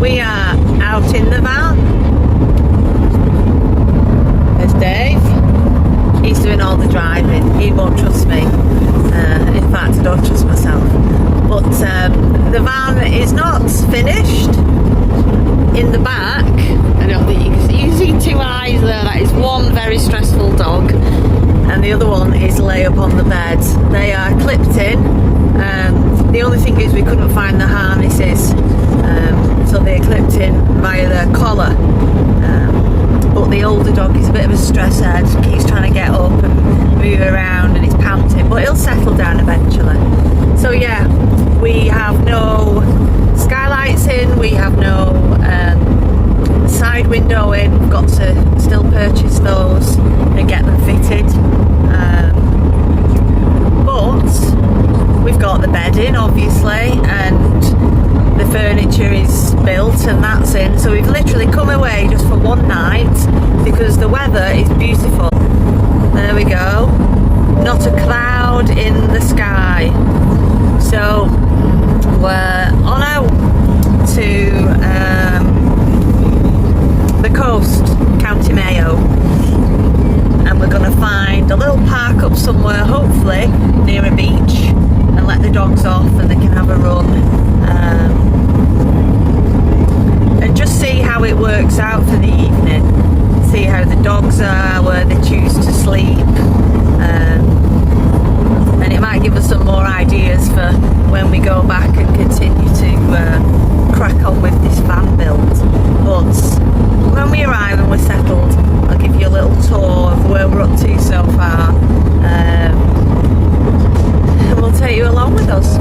We are out in the van. There's Dave. He's doing all the driving. He won't trust me. In fact, I don't trust myself. But the van is not finished. In the back, I don't think you see two eyes there. That is one very stressful dog, and the other one is lay up on the bed. They are clipped in. The only thing is we couldn't find the harnesses. So they're clipped in via their collar, but the older dog is a bit of a stress head, keeps trying to get up and move around, and he's panting, but he'll settle down eventually. So yeah, we have no skylights in, we have no side window in. We've got to still purchase those and get them fitted, but we've got the bed in obviously, and the furniture is built and that's in. So we've literally come away just for one night because the weather is beautiful. There we go, not a cloud in the sky. So we're on our to the coast, County Mayo, and we're going to find a little park up somewhere, hopefully near a beach, and let the dogs off and they can have a run. And just see how it works out for the evening, see how the dogs are, where they choose to sleep, and it might give us some more ideas for when we go back and continue to crack on with this van build. But when we arrive and we're settled, I'll give you a little tour of where we're up to so far, and we'll take you along with us.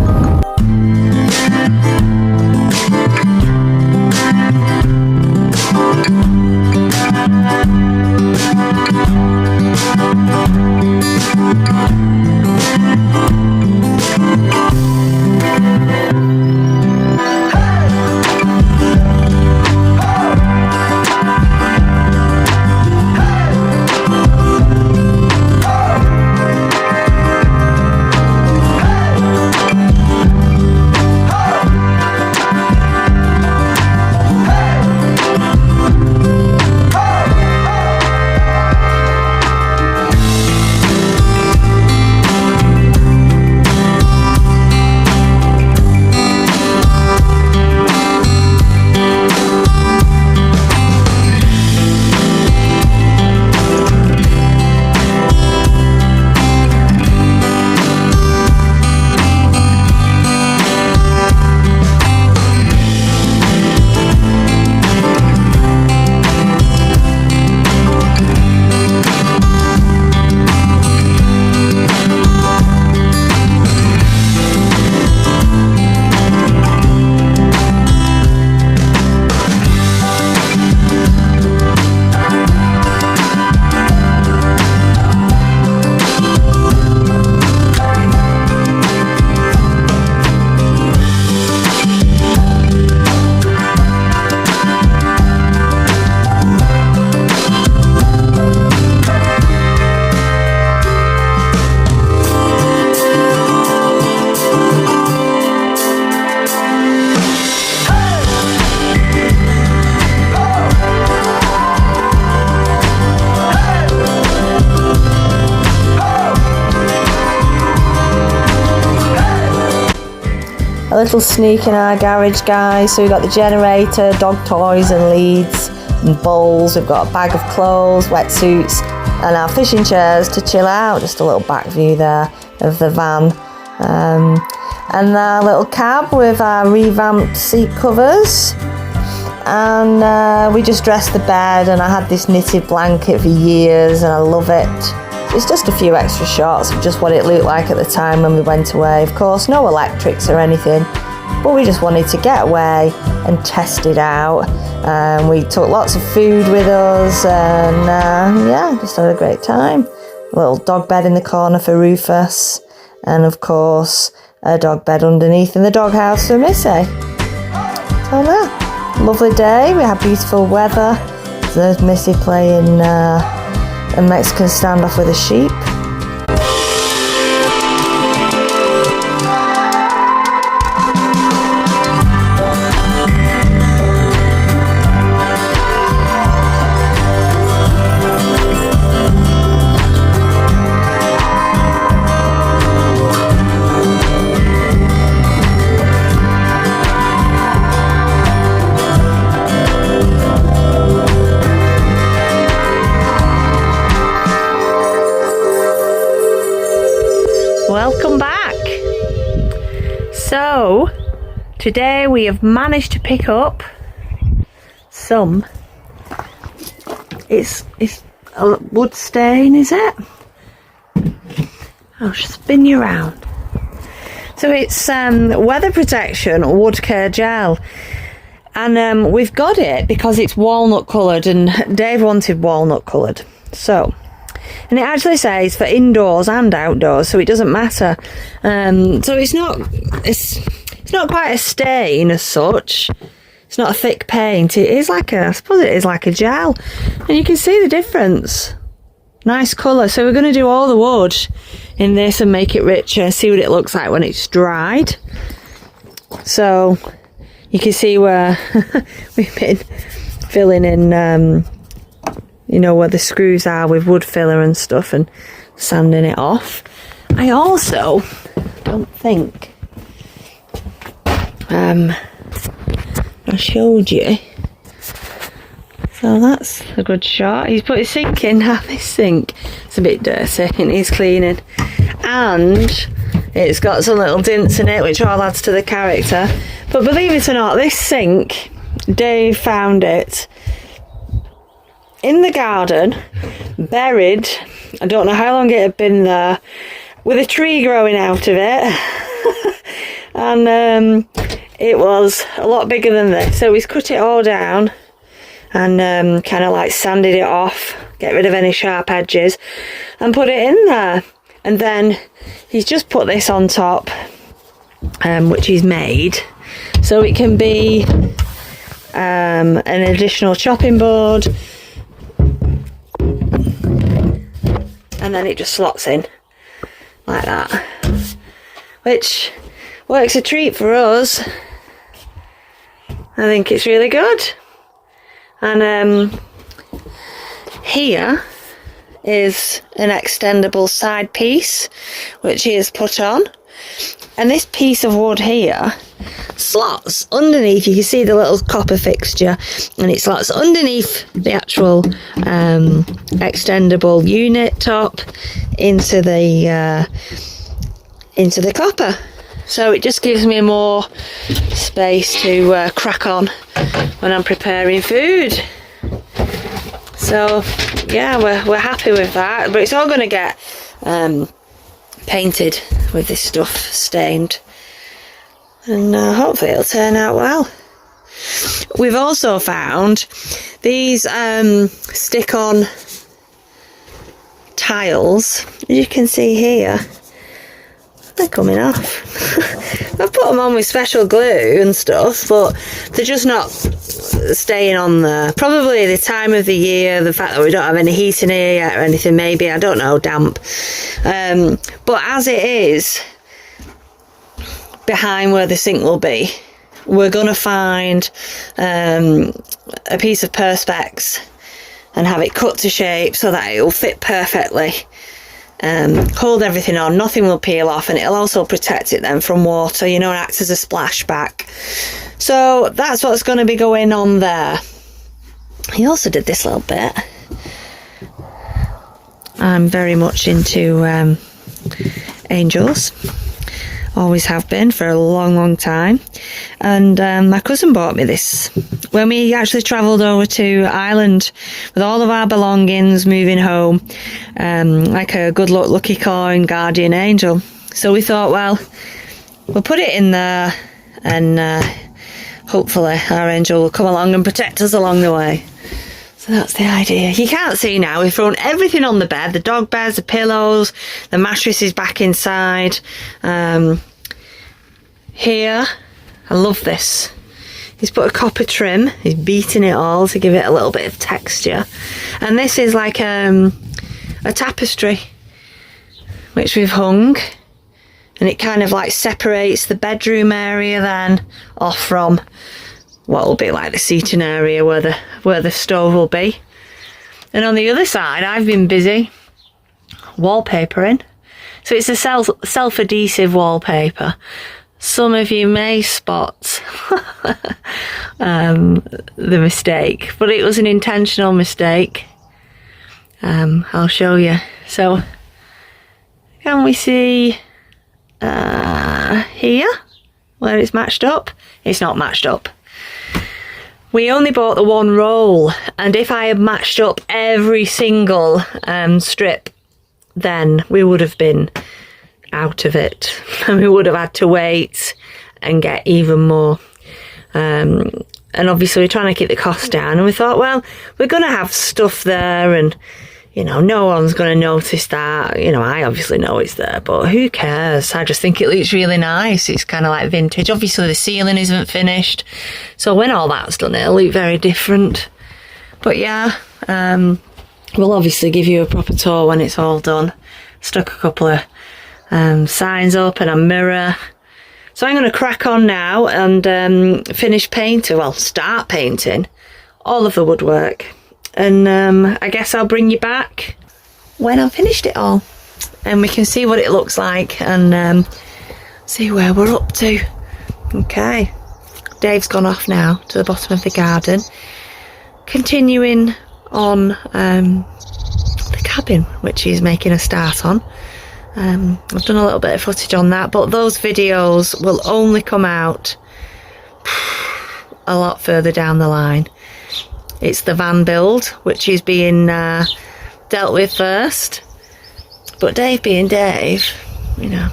A little sneak in our garage, guys. So we've got the generator, dog toys and leads and bowls. We've got a bag of clothes, wetsuits, and our fishing chairs to chill out. Just a little back view there of the van, and our little cab with our revamped seat covers. And we just dressed the bed, and I had this knitted blanket for years and I love it. It's just a few extra shots of just what it looked like at the time when we went away. Of course, no electrics or anything, but we just wanted to get away and test it out. We took lots of food with us, and yeah, just had a great time. little dog bed in the corner for Rufus, and of course a dog bed underneath in the doghouse for Missy. So yeah, lovely day. We had beautiful weather. There's Missy playing a Mexican standoff with a sheep. Welcome back. So today we have managed to pick up some, it's a wood stain, is it? I'll spin you around. So it's weather protection wood care gel, and we've got it because it's walnut coloured, and Dave wanted walnut coloured. So, and it actually says for indoors and outdoors, so it doesn't matter. So it's not quite a stain as such. It's not a thick paint. It is like I suppose it is like a gel, and you can see the difference. Nice colour. So we're going to do all the wood in this and make it richer. See what it looks like when it's dried. So you can see where we've been filling in. You know, where the screws are with wood filler and stuff, and sanding it off. I also don't think I showed you. So that's a good shot. He's put his sink in. Now this sink, it's a bit dirty and he's cleaning, and it's got some little dints in it which all adds to the character. But believe it or not, this sink, Dave found it in the garden, buried. I don't know how long it had been there, with a tree growing out of it. And it was a lot bigger than this. So he's cut it all down and kind of like sanded it off, get rid of any sharp edges, and put it in there. And then he's just put this on top, which he's made, so it can be an additional chopping board. And then it just slots in like that, which works a treat for us. I think it's really good. And here is an extendable side piece which he has put on, and this piece of wood here slots underneath. You can see the little copper fixture, and it slots underneath the actual extendable unit top into the copper. So it just gives me more space to crack on when I'm preparing food. So yeah, we're happy with that, but it's all going to get painted with this stuff, stained, and hopefully it'll turn out well. We've also found these stick-on tiles, as you can see here. They're coming off. I've put them on with special glue and stuff, but they're just not staying on there. Probably the time of the year, the fact that we don't have any heating here yet or anything, maybe, I don't know, damp. But as it is, behind where the sink will be, we're going to find a piece of perspex and have it cut to shape so that it will fit perfectly. Hold everything on, nothing will peel off, and it'll also protect it then from water, you know, and act as a splashback. So that's what's going to be going on there. He also did this little bit. I'm very much into angels, always have been for a long time, and my cousin bought me this when we actually travelled over to Ireland with all of our belongings, moving home, like a good luck lucky coin guardian angel. So we thought, well, we'll put it in there, and hopefully our angel will come along and protect us along the way. So that's the idea. You can't see now. We've thrown everything on the bed. The dog beds, the pillows, the mattress is back inside. Here, I love this. He's put a copper trim. He's beaten it all to give it a little bit of texture. And this is like a tapestry, which we've hung. And it kind of like separates the bedroom area then off from what will be like the seating area where the stove will be. And on the other side, I've been busy wallpapering. So it's a self-adhesive wallpaper. Some of you may spot the mistake, but it was an intentional mistake. I'll show you. So can we see here where it's matched up? It's not matched up. We only bought the one roll, and if I had matched up every single strip, then we would have been out of it, and we would have had to wait and get even more. And obviously we're trying to keep the cost down, and we thought, well, we're going to have stuff there, and you know, no one's going to notice that. You know, I obviously know it's there, but who cares? I just think it looks really nice. It's kind of like vintage. Obviously the ceiling isn't finished, so when all that's done, it'll look very different. But yeah, we'll obviously give you a proper tour when it's all done. Stuck a couple of signs up and a mirror. So I'm going to crack on now and finish painting, well, start painting all of the woodwork. And I guess I'll bring you back when I've finished it all, and we can see what it looks like and see where we're up to. Okay, Dave's gone off now to the bottom of the garden, continuing on the cabin, which he's making a start on. I've done a little bit of footage on that, but those videos will only come out a lot further down the line. It's the van build, which is being dealt with first. But Dave being Dave, you know,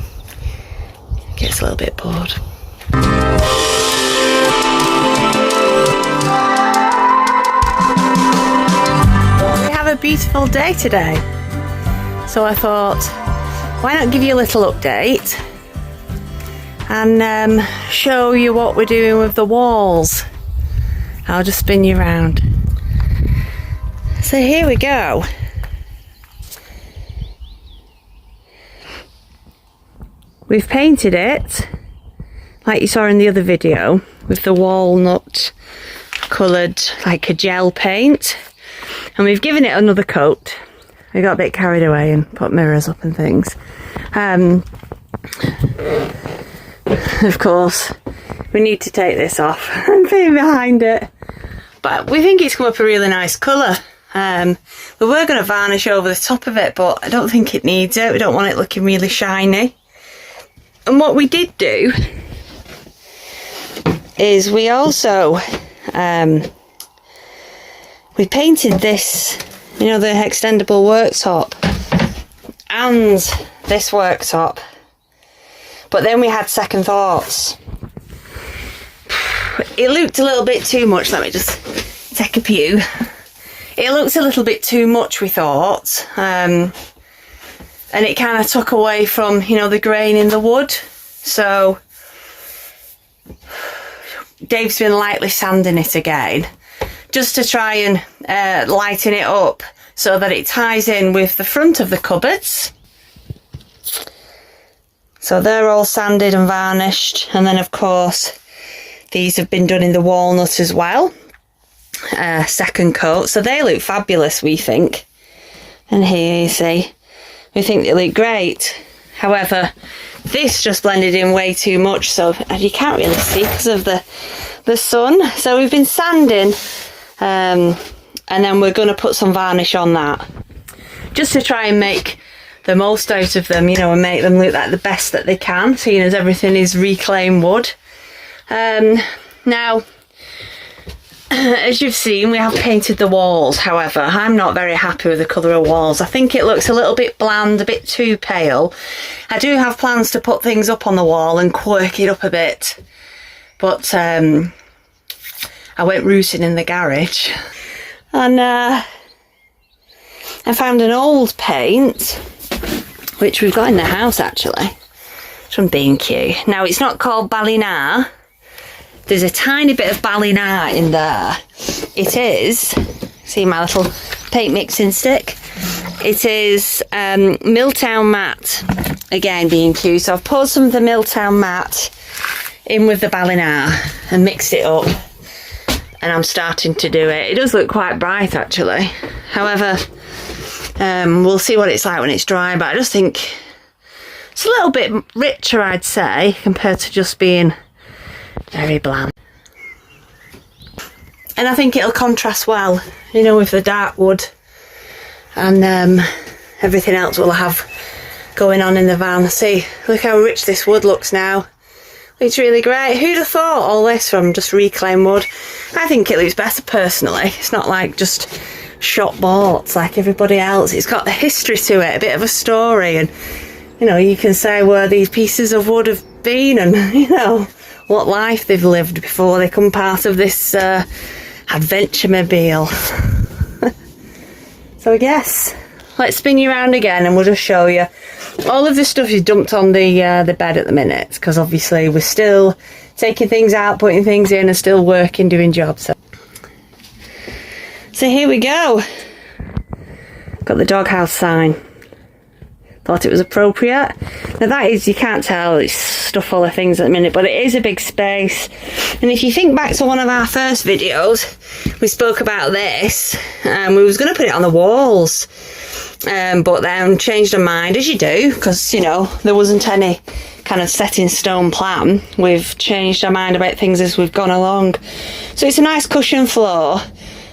gets a little bit bored. We have a beautiful day today. So I thought, why not give you a little update and show you what we're doing with the walls. I'll just spin you around. So here we go. We've painted it like you saw in the other video with the walnut coloured like a gel paint, and we've given it another coat. I got a bit carried away and put mirrors up and things. Of course we need to take this off and pin behind it, but we think it's come up a really nice colour. We were going to varnish over the top of it, but I don't think it needs it. We don't want it looking really shiny. And what we did do is we also we painted this, you know, the extendable worktop and this worktop, but then we had second thoughts. It looked a little bit too much. Let me just take a pew. It looks a little bit too much, we thought, and it kind of took away from, you know, the grain in the wood. So Dave's been lightly sanding it again, just to try and lighten it up so that it ties in with the front of the cupboards. So they're all sanded and varnished, and then of course these have been done in the walnut as well. Second coat, so they look fabulous, we think. And here you see, we think they look great. However, this just blended in way too much, so you can't really see because of the sun. So we've been sanding, and then we're going to put some varnish on that, just to try and make the most out of them, you know, and make them look like the best that they can, seeing as everything is reclaimed wood. Now, as you've seen, we have painted the walls. However, I'm not very happy with the colour of walls. I think it looks a little bit bland, a bit too pale. I do have plans to put things up on the wall and quirk it up a bit, but I went rooting in the garage And I found an old paint, which we've got in the house actually. It's from B&Q. Now it's not called Ballina. There's a tiny bit of Ballina in there. It is, see my little paint mixing stick? It is Milltown Matte, again B&Q. So I've poured some of the Milltown Matte in with the Ballina and mixed it up. And I'm starting to do it. It does look quite bright actually. However, we'll see what it's like when it's dry, but I just think it's a little bit richer, I'd say, compared to just being very bland. And I think it'll contrast well, you know, with the dark wood and everything else we'll have going on in the van. See, look how rich this wood looks now. It's really great. Who'd have thought all this from just reclaimed wood? I think it looks better personally. It's not like just shop bought like everybody else. It's got a history to it, a bit of a story, and you know, you can say where these pieces of wood have been and you know what life they've lived before they come part of this adventure mobile. So yes, let's spin you around again and we'll just show you. All of this stuff is dumped on the bed at the minute because obviously we're still taking things out, putting things in and still working, doing jobs. So here we go. Got the doghouse sign. Thought it was appropriate. Now that is, you can't tell, it's stuff full of things at the minute, but it is a big space. And if you think back to one of our first videos, we spoke about this and we was going to put it on the walls. But then changed our mind, as you do, because you know there wasn't any kind of set in stone plan. We've changed our mind about things as we've gone along. So it's a nice cushion floor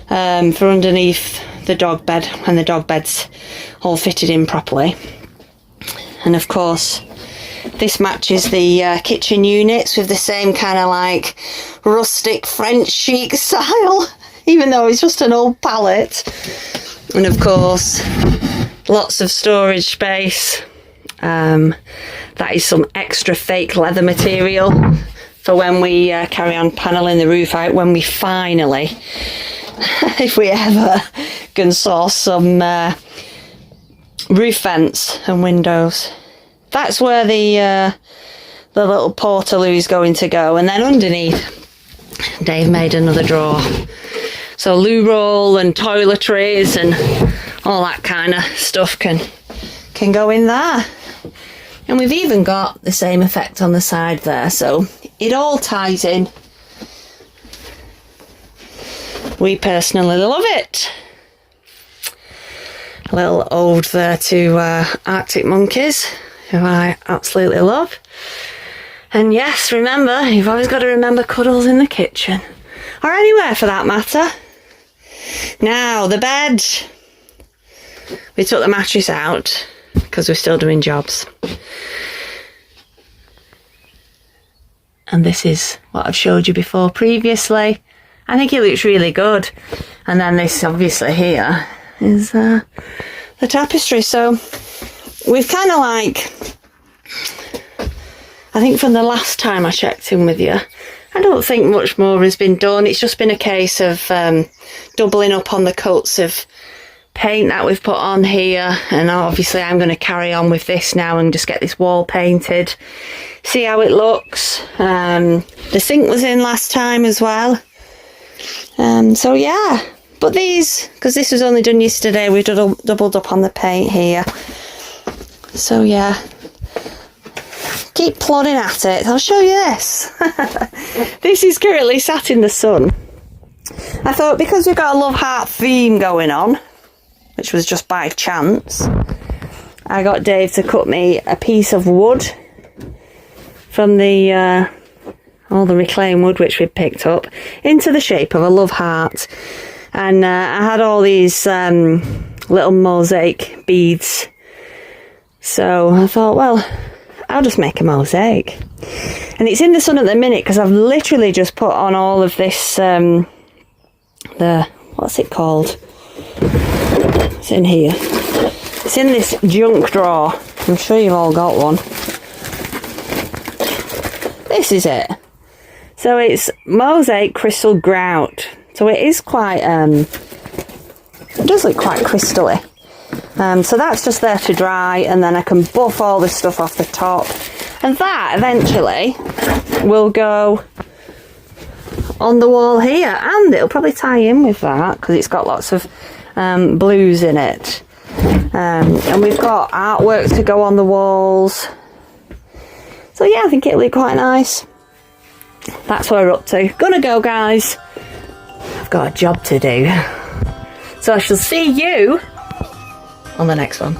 for underneath the dog bed, and the dog bed's all fitted in properly. And of course this matches the kitchen units with the same kind of like rustic French chic style, even though it's just an old pallet. And of course lots of storage space. That is some extra fake leather material for when we carry on paneling the roof out, when we finally, if we ever can source some roof vents and windows. That's where the little portaloo is going to go. And then underneath, Dave made another drawer. So loo roll and toiletries and all that kind of stuff can go in there. And we've even got the same effect on the side there, so it all ties in. We personally love it. A little ode there to Arctic monkeys, who I absolutely love. And yes, remember, you've always got to remember cuddles in the kitchen, or anywhere for that matter. Now, the bed. We took the mattress out because we're still doing jobs. And this is what I've showed you before previously. I think it looks really good. And then this obviously here is the tapestry. So we've kind of like, I think from the last time I checked in with you, I don't think much more has been done. It's just been a case of doubling up on the coats of paint that we've put on here, and obviously I'm going to carry on with this now and just get this wall painted, see how it looks. The sink was in last time as well, so yeah. But these, because this was only done yesterday, we've doubled up on the paint here. So yeah, keep plodding at it. I'll show you this. This is currently sat in the sun. I thought, because we've got a love heart theme going on, which was just by chance, I got Dave to cut me a piece of wood from the all the reclaimed wood which we'd picked up into the shape of a love heart. And I had all these little mosaic beads, so I thought, well, I'll just make a mosaic. And it's in the sun at the minute because I've literally just put on all of this what's it called? It's in here. It's in this junk drawer. I'm sure you've all got one. This is it. So it's mosaic crystal grout. So it is quite It does look quite crystally. So that's just there to dry, and then I can buff all this stuff off the top, and that eventually will go on the wall here, and it'll probably tie in with that because it's got lots of blues in it, and we've got artwork to go on the walls. So yeah, I think it'll be quite nice. That's what we're up to. Gonna go, guys. I've got a job to do. So I shall see you on the next one.